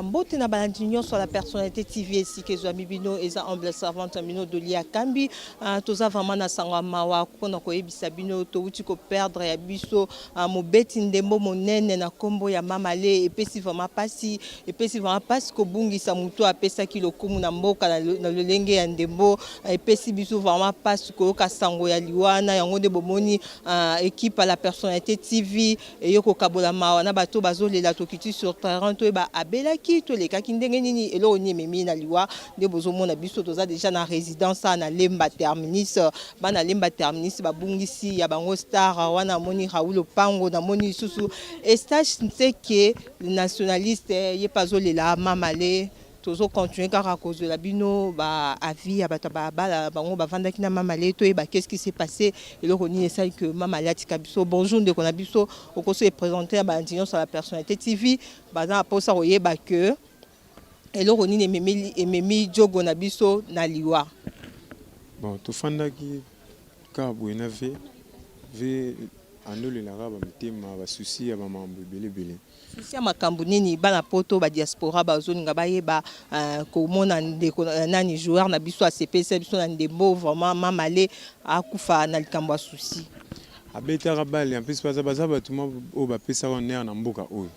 Mbote na balandinyo sur la personnalité TV ici que Zoami Bino et za humble servante Bino de Lia Kambi toza vraiment na sangwa mawa kona ko yebisa bino to uti ko perdre ya biso mobeti ndembo monene na kombo ya mamale epesi vraiment pasi ko bungisa mutu apesa ki lokumu na mboka na lolenge ya ndembo epesi biso vraiment pasi ko ka sango ya liwana yango de bomoni équipe à la personnalité TV et yoko kabola mawa na bato bazolela tokiti sur terrain to ba abela ki to le kaki ndenge nini elo ni memi na liwa de bozomona biso toza déjà na résidence na Lemba Terminus bana Lemba Terminus babungisi ya bango star wana moni Raoul Pango na moni susu stage nseke nationaliste ye pazolela mamale tozo continuer car cause de la bino ba avis ya bato ba bango bavanda kina mamale to ba qu'est-ce qui s'est passé et le roni essaye que mamale atika biso bonjour de qu'on a biso au conseil présenter ba indignation sur la personnalité TV baza posa oyeba que et le roni ememi jogo na biso na liwa bon to fanda ki ka buena ve andole la raba mtema ba souci ya mama mbelebele souci ya makambo nini bana poto ba diaspora ba zone nga bayeba ko mona ndeko nani joueur na biso ACPC biso na ndembo vraiment mamale akufa na likambo ya souci abeta rabali en plus baza batuma o ba pesa honneur na mboka oyo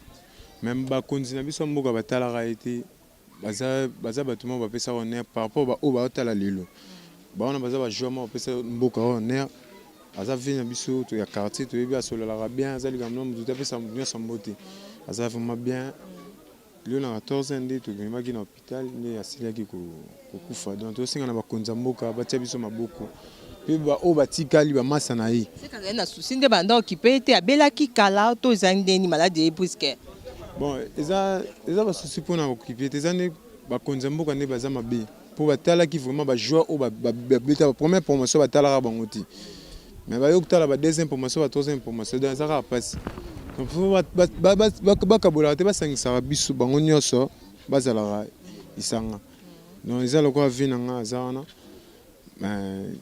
même ba konzina biso mboka batala raité baza batuma ba pesa honneur par rapport ba o ba otala lelo baona baza ba joueur ba pesa mboka honneur aza vient biso to ya quartier to yebi asolala bien azali kamno mutu tapesa mutu nyonso mbote aza vraiment bien leo na 14 ans nde to bimaki na hôpital nde asilaki kokufa donc to singa na bakonza mboka batia biso maboko pe ba o batikali ba masa na ye c'est na souci nde banda occupé ete abelaki kala to zangdeni maladie puisque bon eza ba souci pona occupé eza ne bakonza mboka ne baza mabe pour batalaki vraiment ba joueur o ba beta première promotion batalaka bangoti mais ba yokta la deuxième promotion la troisième promotion dans ça passe donc faut ba kabola te ba sangisa biso bango nyoso bazala isanga donc ils allent quoi vinanga zana mais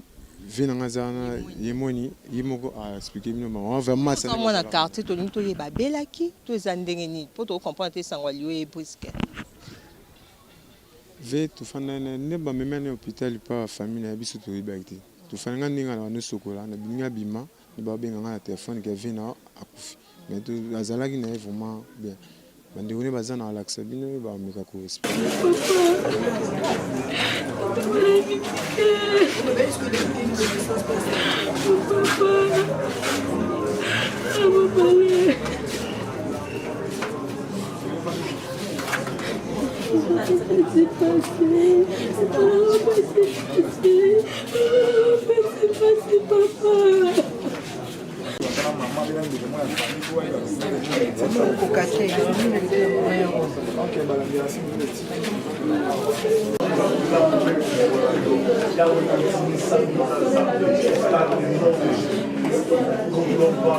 vinanga zana yemoni yemoko a expliquer nous on va massa moi na quartier to nito yeba belaki to zandenge ni pour to comprendre sangwa liwe presque ve to fanda ne ba memene hôpital pa famille ya biso to yibakti tu fais un ninga na sokola na binya bima ni ba benga na téléphone ke vina akufi mais tu azala ki na vraiment bien bande one bazana relaxa bino ba meka ko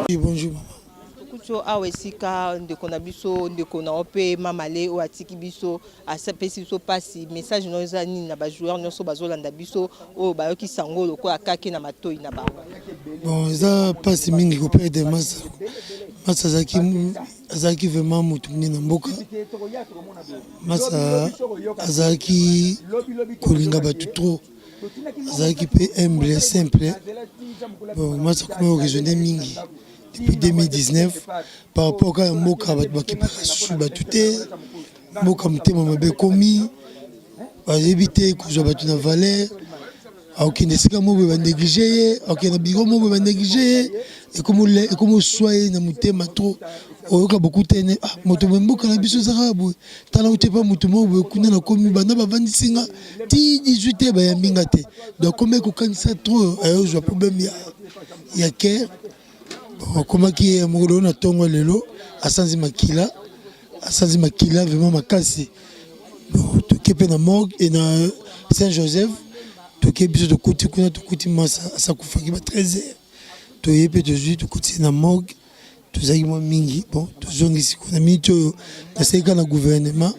Bonjour. Kucho awesika ndeko na biso ndeko na ope mamale o atiki biso asapesi biso pasi message no eza nini na ba joueur nyonso bazolanda biso o bayoki sango loko akaki na matoi na bango Bon eza pasi mingi ko perdre masa azaki vraiment mutu na mboka masa azaki kolinga batu trop azaki pe humble simple bon masa comme raisonner mingi depuis 2019 par rapport à Moka qui batute Moka mutema mabe komi éviter que je batte na valeur ok nesika mo ba négliger ok na bigo mo ba négliger et comme soyez na mutema trop oyoka beaucoup tene moto mboka na biso zarabu tala utepa moto mo kuna na komi bana bavandisinga ti 18 ba ya minga te donc comme ko kanisa trop je vois problème ya care comment qui est amoureux na tongo lelo asanzi makila vraiment makasi bon to kepe na morgue et na Saint-Joseph to kepe biso to kuti kuna to kuti masa asakufa ki ba 13h to yepe to jui to kuti na morgue to zaki mo mingi bon to zongisi kuna mito na seka na gouvernement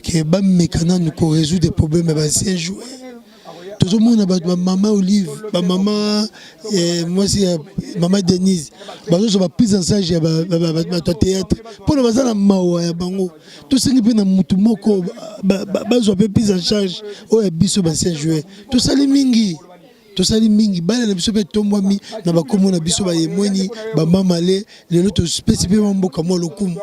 que ba mekana nous ko résoudre des problèmes ba anciens joueurs tout le monde a maman Olive, maman moi c'est maman Denise. Bazo ba prise en charge ya ba théâtre. Pour le bazana mawa ya bango. Tout ce qui peut na mutu moko bazo ba prise en charge o ya biso ba se jouer. Tout ça les mingi. Tout ça les mingi bala na biso pe tombwami na ba komo na biso ba yemweni ba mamale les autres spécifiquement mboka mo lokumu.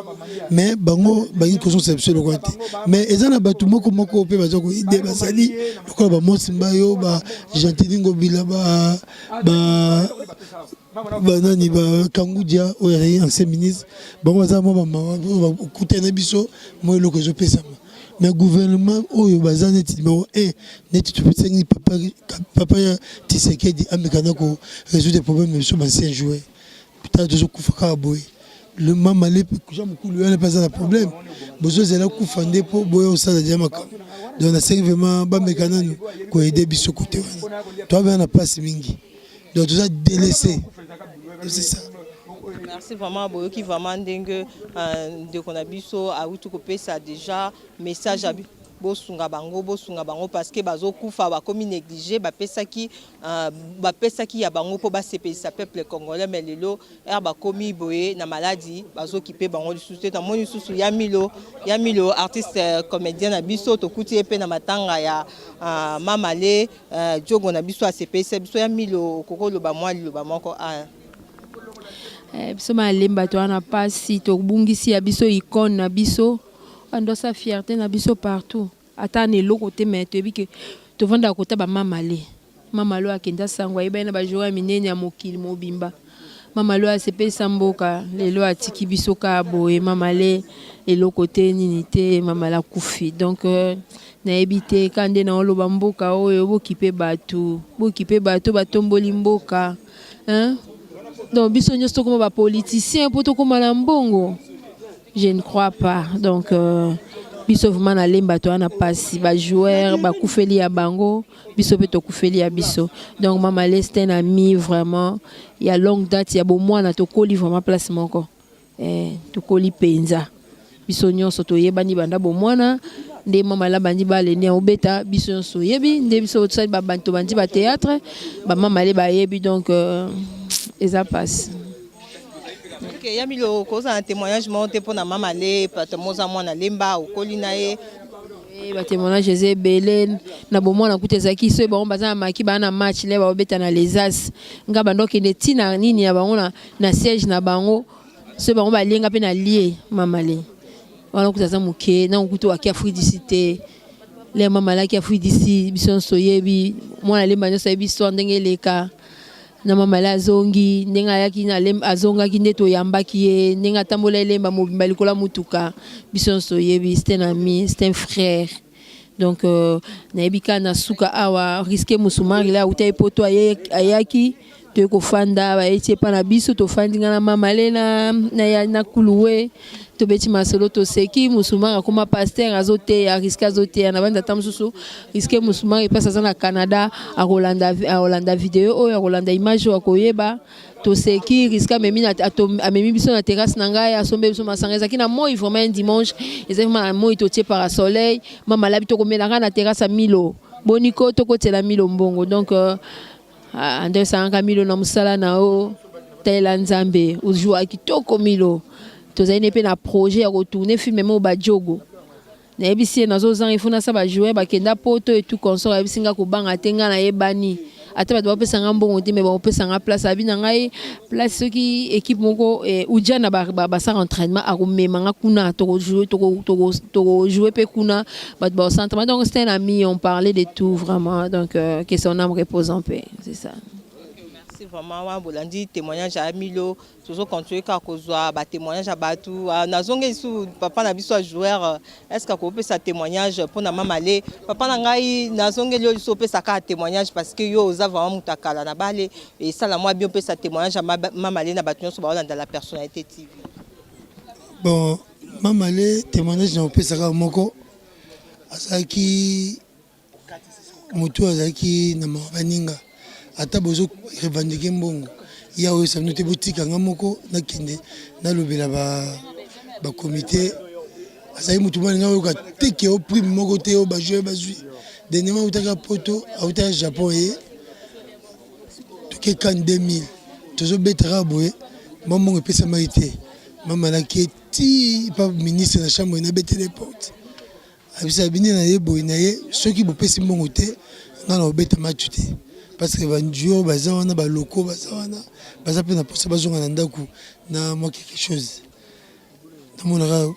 Mais bango bangi ko son biso lokwate. Mais ezana batu moko pe bazo ko ide basali lokola ba mosimba yo ba Gentil Bila ba nani ba Kangudia o ya ancien ministre bango za mo ba kutena biso mo eloko zo pesa. Mais gouvernement oyo baza neti numéro 1 neti tupetsengi papa ya Tshisekedi amekana ko résoudre des problèmes sur ancien joueur peut-être de kufa ka boy le mama le kuja mukulu yana pas un problème bozo zela kufa ndepo boyo osala diamaka donc na c'est vraiment ba mekana ko aider biso côté wana toi bien na place mingi donc tout ça délaissé c'est ça. Merci vraiment Boyoki vraiment ndenge de konabiso a utu kopesa déjà message à bosunga bango parce que bazo kufa ba komi négligé ba pesa ki ya bango po ba sepesa peuple congolais mais lelo ba komi boye na maladie bazo kipe bango lisusu ta moni susu ya milo artiste comédien na biso to kuti epe na matanga ya mamale jogo na biso a sepesa biso ya milo kokolo ba mwa lo ba moko biso malemba to ana pasi to bungisi ya biso icône na biso ando sa fierté na biso partout ata ne lokote mais to bi que to vanda kota ba mamale mamalo akenda sangwa iba na ba joa minene ya mokili mobimba mamalo asepesa mboka lelo atiki biso ka boye mamale elokote nini te mamala kufi donc na ebité kande na oloba mboka oyo bokipe bato batomboli mboka hein. Donc, biso nyos comme ba politicien pour to comme la mbongo. Je ne crois pas. Donc, biso vraiment na lemba to ana pasi ba joueur ba kufeli ya bango, biso pe to kufeli ya biso. Donc, mama leste un ami vraiment. Il y a longue date, il y a bon mois na to koli vraiment place moko. To koli penza. Biso nyos to yebani banda bon mois na nde mama la bandi ba lene obeta biso nyos yebi nde biso to ba bantu bandi ba théâtre ba mama le ba yebi donc et ça passe. Ok, il y a mis le cause un témoignage monté pour na maman les patemoza moi na lemba ou kolinae. Ba témoignage José Belen na bomo na kuteza ki so ba baza maki ba na match le ba obeta na les as nga bando ke neti na nini ya bango na siège na bango so ba ba lenga pe na lié mama le. Wana kuteza muke na kutu wa Afrique d'ici te les mama la ki Afrique d'ici bison soyebi moi na lemba no soyebi so ndenge leka. Na mama la zongi ndenga yaki na azonga ki ndeto yambaki ye ndenga tambola elemba mobimba likola mutuka biso so yebi c'est un ami c'est un frère donc na ebika na suka awa risquer musumari la utai poto ayaki to ko fanda ba etie pa na biso to fandinga na mama le na kuluwe to beti masolo to seki musumari akoma pasteur azote ya risque azote na banda tamsusu risque musumari pesa sana Canada a Rolanda vidéo o ya Rolanda image wa koyeba to seki risque memi na amemi biso na terrasse na ngai asombe biso masanga ezaki na moi vraiment un dimanche ezaki na moi to tie par soleil mama labi to komela na terrasse a Milo boniko to kotela Milo mbongo donc ande sanga Milo na musala na o tela nzambe ujua kitoko Milo tozali pe na projet ya retourner film mo ba jogo na ebisi na zo zan ifuna sa ba jouer ba kenda poto et tout consort ebisinga ko banga tenga na yebani ata ba do pesa ngambongo te me ba pesa nga place abi na ngai place qui équipe moko uja na ba sa entraînement a komema nga kuna to jouer pe kuna ba centre donc c'était un ami on parlait de tout vraiment donc que son âme repose en paix c'est ça. Vraiment wa bolandi témoignage à Milo toujours continuer ka kozwa ba témoignage à batu na zonge sou papa na biso joueur est-ce que ko peut sa témoignage pour na mamale papa na ngai na zonge lo so peut sa ka témoignage parce que yo oza vraiment mutakala na bale et ça la moi bien peut sa témoignage à mamale na batu so ba dans la personnalité TV. Bon mamale témoignage na peut sa ka moko asaki mutu azaki na mabaninga ata bozo revendiquer mbongo ya oyo sa note boutique nga moko na kinde na lobela ba comité asai mutu mwana nga oyo ka teke au prime moko te o ba jouer ba zui dernièrement autaka poto autaka Japon ye toke kan 2000 tozobetaka boye mbongo epesamaki te mamalaki ti pa ministre na chambre nabetele porte abisa bini na ye boye na ye soki bopesi mbongo te nga na obeta match te parce que banjoueur baza wana baloko baza wana baza mpe na posa bazonga na ndako na mwa quelque chose namonaka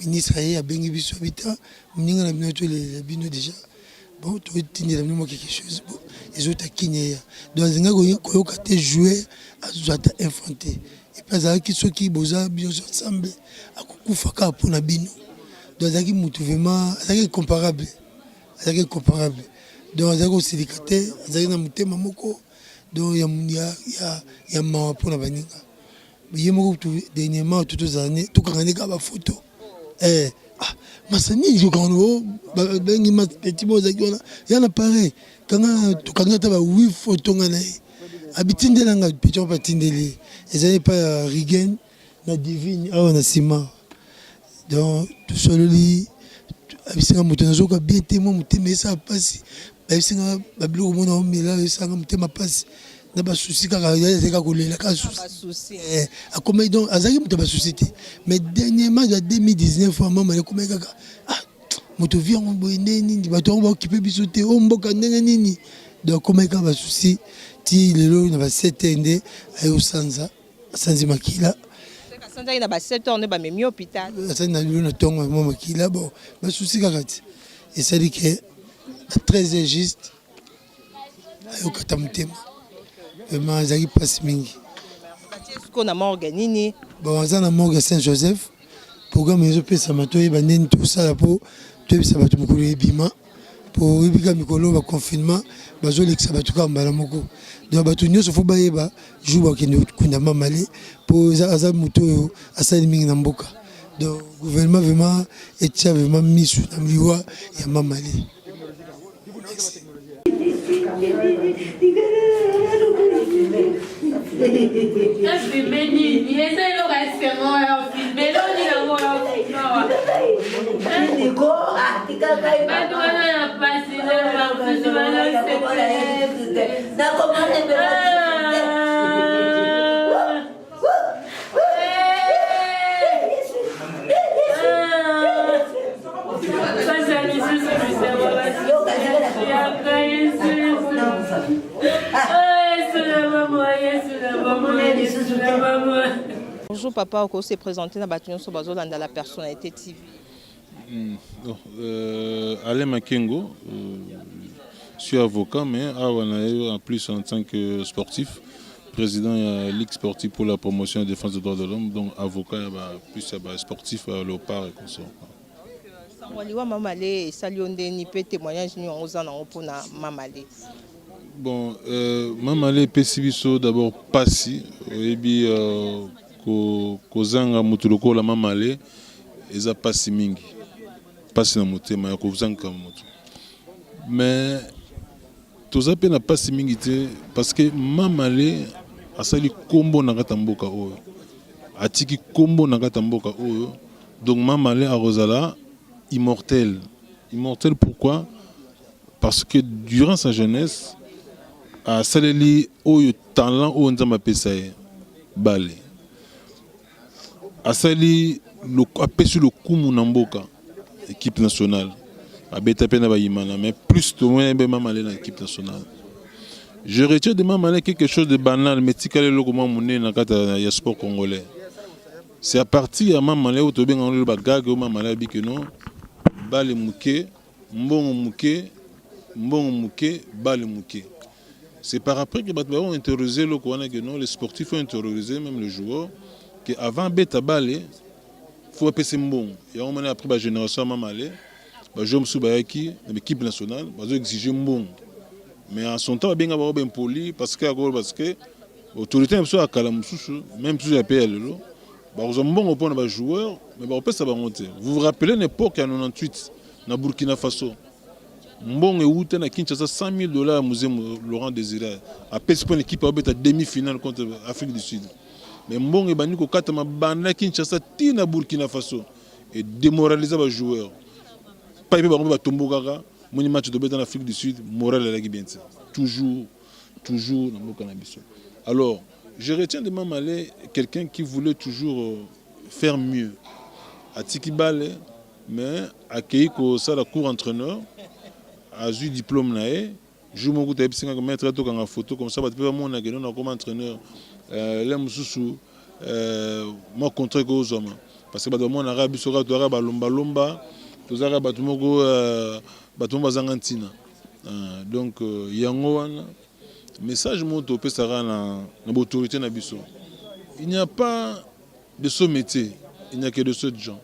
ministre aye abengi biso abita moninga na bino tolelela bino déjà bon totindela bino mwa quelque chose bon ezota kini ya donc azinga koyoka te jouer azwata infanté epuis azalaki soki boza biso ensemble akokufaka mpona bino donc azalaki mutu vraiment azalaki comparable donc azalaki kosilika te azalaki na motema moko donc ya mawa mpona baninga ye moko dernièrement tozala tokangani kaka bafoto masani jokano bengi petit mo ozalaki wana ya na pareil kanga tokanga ata ba 8 foto nga na ye abitindelanga petit moko batindeli ezali pa ya Rigen na Divine awa na nsima donc tosololi abisinga moto nazoka bien te mwa motema esala mpasi babisinga babiloko mona omela esanga motema mpasi na basusi kaka ezalaka kolela kaka susi akomai donc azalaki moto ya basusi te mais dernièrement ya 2019 mama akomai kaka moto vi yango boye nde nini bato yango baokipe biso te o mboka ndenge nini donc akomai kaka basusi ti lelo na ba 7 nde aye osanza asanzi makila asandaki na ba 7 heures nde bamemi hôpital asandi na lelo na ntongo mwa makila bon basusi kaka te esali ke très juste ayokata motema vraiment azalaki mpasi mingi siko na morgue nini bon aza na morgue Saint Joseph programme ezopesama toyeba ndeni tosala mpo toyebisa bato mokolo ebima mpo oyebika mikolo baconfinement bazolekisa bato kaka mbala moko donc bato nyonso fo bayeba jour bakende kunda mamale mpo aza moto oyo asali mingi na mboka donc gouvernement vraiment etia vraiment misu na liwa ya mamale. Bonjour papa, on s'est présenté dans Bâtiment sur Bazo dans la personnalité TV. Alain Makengo, je suis avocat, mais en plus en tant que sportif, président de la Ligue sportive pour la promotion et la défense des droits de l'homme, donc avocat plus sportif à Léopard et consort. Bon, Mamale Pesibiso d'abord passi, et puis kozanga mutuloko la Mamale, eza passi mingi, passi na mutema, kozanga mutu. Mais toza pe na passi mingi te, parce que Mamale asali kombo na katamboka oyo, atiki kombo na katamboka oyo, donc Mamale a Rosala immortel. Immortel pourquoi? Parce que durant sa jeunesse, a saleli oyo talent o nzamba pesaye balé a sali le apesi le kumu na mboka équipe nationale a beta pena ba yimana mais plus de moins be Mamale na équipe nationale. Je retiens de Mamale quelque chose de banal mais tikale lo comment moné na kata ya sport congolais. C'est à partir ya Mamale o to benga le bagage o Mamale bi que non balé muke mbongo muke balé muke. C'est par après que les ont interrogé les sportifs ont interrogé même les joueurs qu'avant bêta balé il faut appeler bon. Et on a après la génération Mamale, je me suis dit l'équipe nationale va exiger bon. Mais en son temps bien avoir bien poli parce que l'autorité a besoin à Kalamususu même si j'appelle le ils ont bon point de joueurs mais on peut ça va monter. Vous vous rappelez l'époque en 98 na Burkina Faso. Mbongo Eouta na Kinshasa $100,000 musée Laurent Désiré a pèse pour l'équipe à demi-finale contre l'Afrique du Sud. Mais Mbongo Ebani ko kata mabana Kinshasa tina Burkina Faso et démoraliser les joueurs. Pas ba tombo kaka mon match de en Afrique du Sud, moral est bien. Toujours dans mon cannabis. Alors, je retiens de Mamalé quelqu'un qui voulait toujours faire mieux. À Tikibale, mais à Keiko, ça, la cour entraîneur, a eu diplôme naé. Je me suis dit que je mettre une photo comme ça, je peux mon comme entraîneur. Là, moi contre aux hommes. Parce que mon arabe sera tout arabe lomba lomba, tout arabe batumogo batumba zangantina. Donc yangoana. Message monte au Pessara dans l'autorité na biso. Il n'y a pas de ce métier, il n'y a que de ce gens.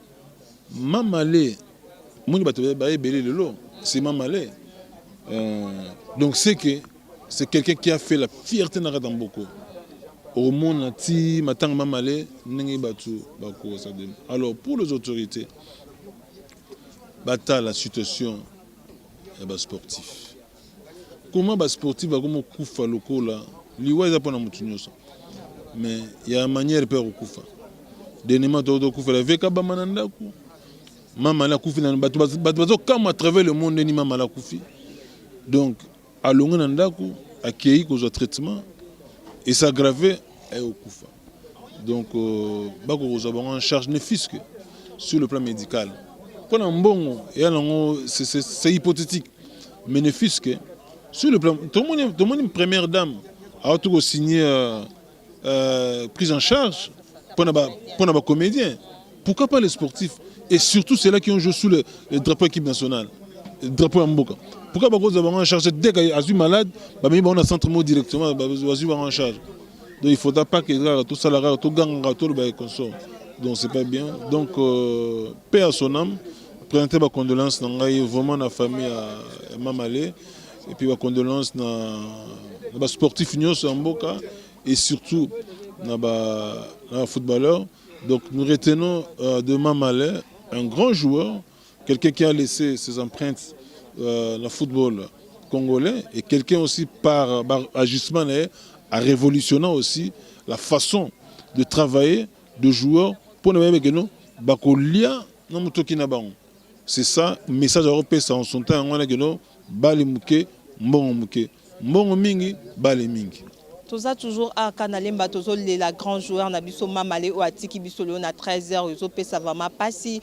Mamalé, c'est Mamalé. Donc c'est quelqu'un qui a fait la fierté de Radamboko. Au monde, alors pour les autorités, la situation est sportive. Comment les sportifs vont couper le coup là? Mais il y a une manière de faire le coup. Dernièrement, il y a un coup de la Maman la koufi na bato comme à travers le monde ni maman la koufi. Donc à longue nandaku accueilli cause traitement et s'aggraver est au koufa. Donc bako nous avons en charge ne fisque sur le plan médical. Pour un bon c'est hypothétique mais ne fisque sur le plan tout le monde une première dame a tout signé prise en charge pour na comédien. Pourquoi pas les sportifs? Et surtout ceux-là qui ont joué sous le drapeau équipe nationale, le drapeau Mboka. Pourquoi nous avons en charge dès qu'il y a un malade, on a un centre mot directement, on a en charge. Donc il ne faudra pas que tout ça, tout gang, tout le consort. Donc c'est pas bien. Donc paix à son âme. Présenter ma condolence vraiment la famille à Mamalé et puis ma condolence na sportif Nyos Mboka et surtout na footballeur. Donc nous retenons de Mamalé un grand joueur, quelqu'un qui a laissé ses empreintes dans le football congolais et quelqu'un aussi par agissement a révolutionné aussi la façon de travailler de joueurs pour ne même que nous bakolia na mutoki na bango. C'est ça message européen en son temps on a que nous bali muke mbongo mingi bali mingi. Toza toujours à Kanalemba, tozo la grand joueur na biso Mamalé o atiki biso le na 13h yozo pesa vraiment pasi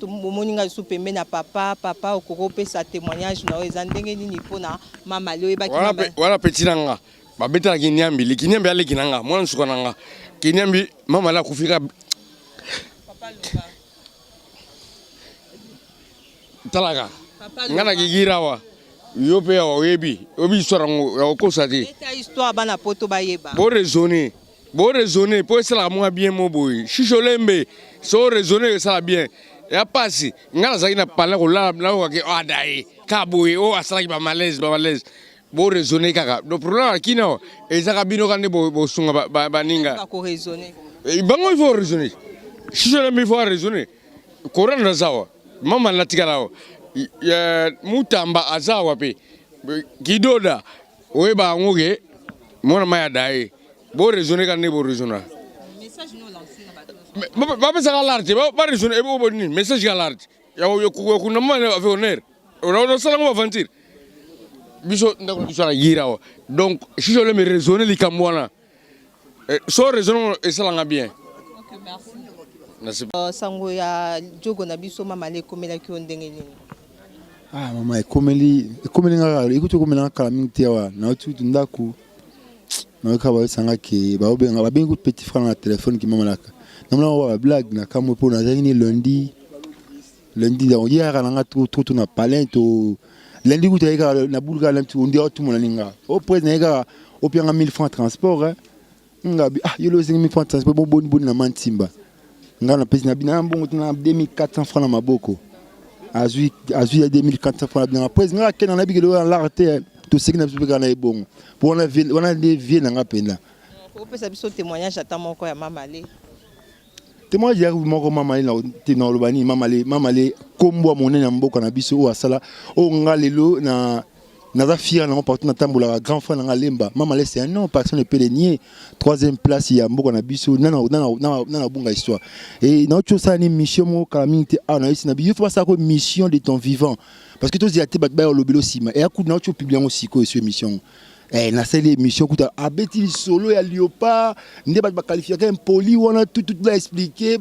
to moninga so pembe na papa okoko pesa témoignage na ezandenge nini pona Mamalé e baki wala petit nanga ba beta kinyambi likinyambi ale kinanga mwana suko nanga kinyambi Mamalé kufika papa loba talaga ngana gigirawa yope ya webi obi histoire ya kosati eta histoire bana poto bayeba bo raisonner pour ça moi bien mo boy shisholembe so raisonner ça bien ya pasi ngala zaki na parler ko la na ko ke adai ka boy o asala ba malaise bo raisonner kaka le problème kino ezaka bino kande bo sunga ba ninga ko raisonner bango il faut raisonner shisholembe il faut raisonner courant na zawa mama latikala ya mutamba azawa pe kidoda weba ngoge mona maya dai bo raisonner kan ne bo raisonner message no lancer ba pesa large ba raisonner bo boni message ga large ya ko na mane avec honneur on sala ngo aventure biso ndako kisala yirawa donc si je le me raisonner li kamwana so raisonner et ça langa bien. OK merci sango ya jogo na biso Mamalé komela ki ondenge nini. Ah mama ekomeli ngaka ikuti komela kala mingi wa na utu ndaku na ka ba sanga ke ba obenga ba bengu petit frère na téléphone ki mama laka na mona wa blague na kamo po na zani lundi da on yara na tout na palin to lundi ku tayika na bulga la tu ndia tout mona ninga au président ga au pianga 1000 francs transport nga yolo 5000 francs transport bon na mantimba nga na pesi na bina mbongo tuna 2400 francs na maboko azui ya 2400 francs na pesi nga kena na bigelo na l'arté to sekina biso na ebongo pour on a des vieux na ngapenda ko pesa biso témoignage ata moko ya Mamalé témoignage ya moko Mamalé na lobani Mamalé kombo monene na mboka na biso o asala o ngalelo na Naza fier na partout na tambola grand frère na Lemba. Maman c'est un nom, personne ne peut le nier. 3e place il y a Mboko na biso na bunga histoire. Et na autre ça ni mission mo calamité na ici na biso faut ça comme mission de ton vivant parce que tous y a te batba au lobelo sima et à coup na autre publier aussi ko sur mission. Na c'est l'émission kuta abeti solo ya Léopard ndé ba qualifier comme poli on a tout là expliquer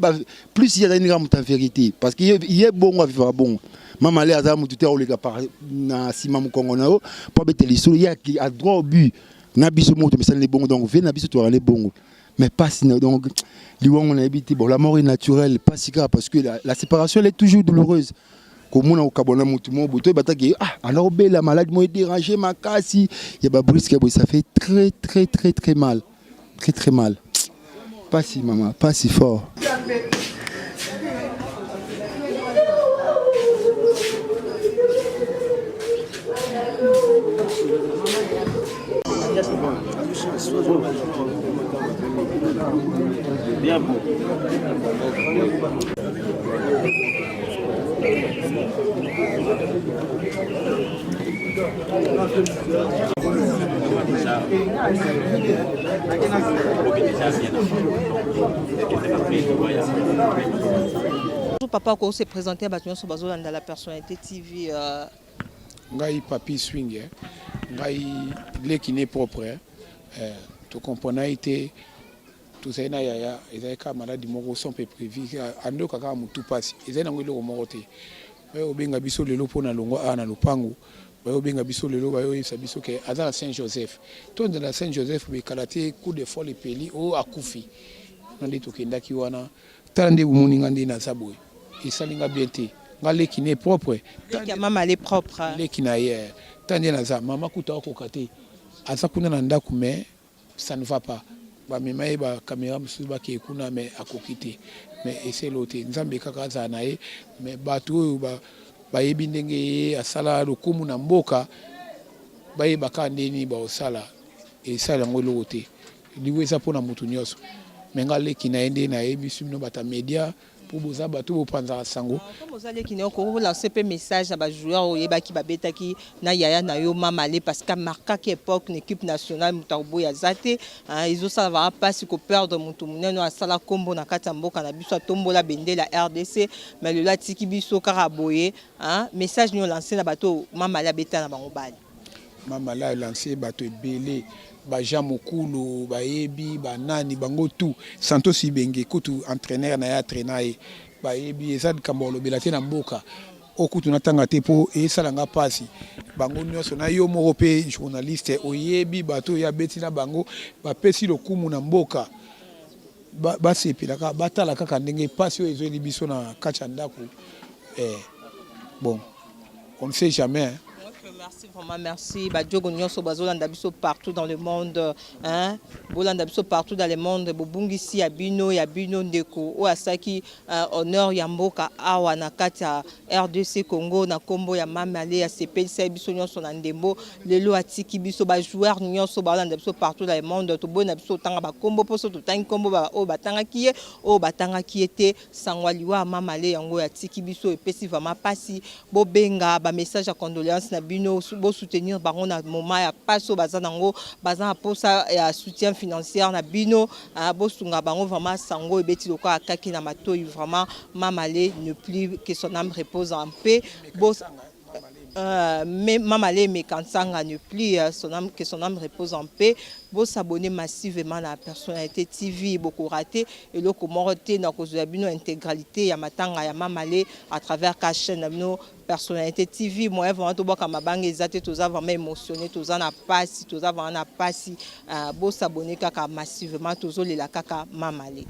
plus il y a une grande vérité parce qu'il y a bon à vivre bon. Maman les azamu tout est au par na sima mu Congo na pour abeti les solo il y a qui a droit au but na biso moto mais ça les bon donc venez na biso to aller bon mais pas sinon donc on a habité bon la mort est naturelle pas si grave parce que la séparation elle est toujours douloureuse. Comme on a au Cabona Moutumo, alors la maladie m'a dérangé ma casse, il y a pas brusque, ça fait très mal, très mal. Pas si maman, pas si fort. Bien bon. Papa, quand on s'est présenté à Bâtiment sur Bazo dans la personnalité TV. Ngai papi swing, ngai le qui n'est propre, tu comprends été. Tout ça na yaya ezai ka maladi moko sont peu prévu ando kaka mutu pasi ezai na ngelo morote bayo benga biso lelo pona longo na lupango bayo benga biso lelo bayo yesa biso ke azala Saint Joseph to de la Saint Joseph be kalate coup de folie peli o akufi nandi to kendaki wana tande umuni ngandi na sabwe isalinga biente ngale qui n'est propre tande mama elle est propre le qui na hier tande na za mama kuta ko kate asa kuna na ndaku mais ça ne va pas. Bamemaye ba caméra mususu ba ke kuna mais akokite mais essayer l'autre nzambe kaka za nae mais bato ba yebi ndenge asala lokumu na mboka ba yeba ka ndeni ba osala et ça la ngolo te liweza pona mutu nyoso menga leki na ende na yebi sumno bata media pour boza bato bo panza sango comme vous allez qui ne ko lancer pe message à ba joueur o yeba ki ba betaki na yaya na yo mamale parce que marqué qui époque une équipe nationale mutarbo ya zate ils ont ça va pas si ko perdre mutu muneno asala kombo na kata mboka na biso tombola bende la RDC mais le latiki biso karaboye message nous lancer na bato mamale beta na bango bali mamala lancer bato belé ba jamokulu ba yebi ba nani bango tout Santos Ibenge kutu entraîneur na ya entraîner ba yebi ezad kambolo belate na mboka okutu natanga te po esalanga pasi bango nyonso na yo moko pe journaliste oyebi bato ya beti na bango ba pesi lokumu na mboka ba sepilaka batala kaka ndenge pasi oyo ezoli biso na kacha ndako bon on ne sait jamais hein. Merci vraiment, merci. Badjogo nyonso bazolanda biso partout dans le monde, bolanda biso partout dans le monde. Bobungisi ya bino ndeko o asaki honneur ya mboka awa na kati ya RDC Congo na kombo ya mamale ya CPC biso nyonso na ndembo lelo atiki biso ba joueur nyonso balanda biso partout dans le monde. To bona biso tanga ba kombo poso to tangi kombo ba o batanga kiye o batanga kiete sangwaliwa mamale yango atiki biso epesi vraiment pasi bobenga ba message à condoléances na bino bo soutenir bango na moment ya paso bazanango bazana posa ya soutien financier na bino bo sunga bango vraiment sango ebeti loko akaki na matoi vraiment mamale ne plus que son âme repose en paix bo mais mamale me kansanga ne plus que son âme repose en paix bo s'abonner massivement à la personnalité TV beaucoup raté et le comoroté na kozwa bino intégralité ya matanga ya mamale à travers ka chaîne bino personnalité TV moi vraiment to boka mabanga ezate toza vraiment émotionné toza na pasi toza vraiment na pasi bo s'abonner kaka massivement tozo lela kaka mamale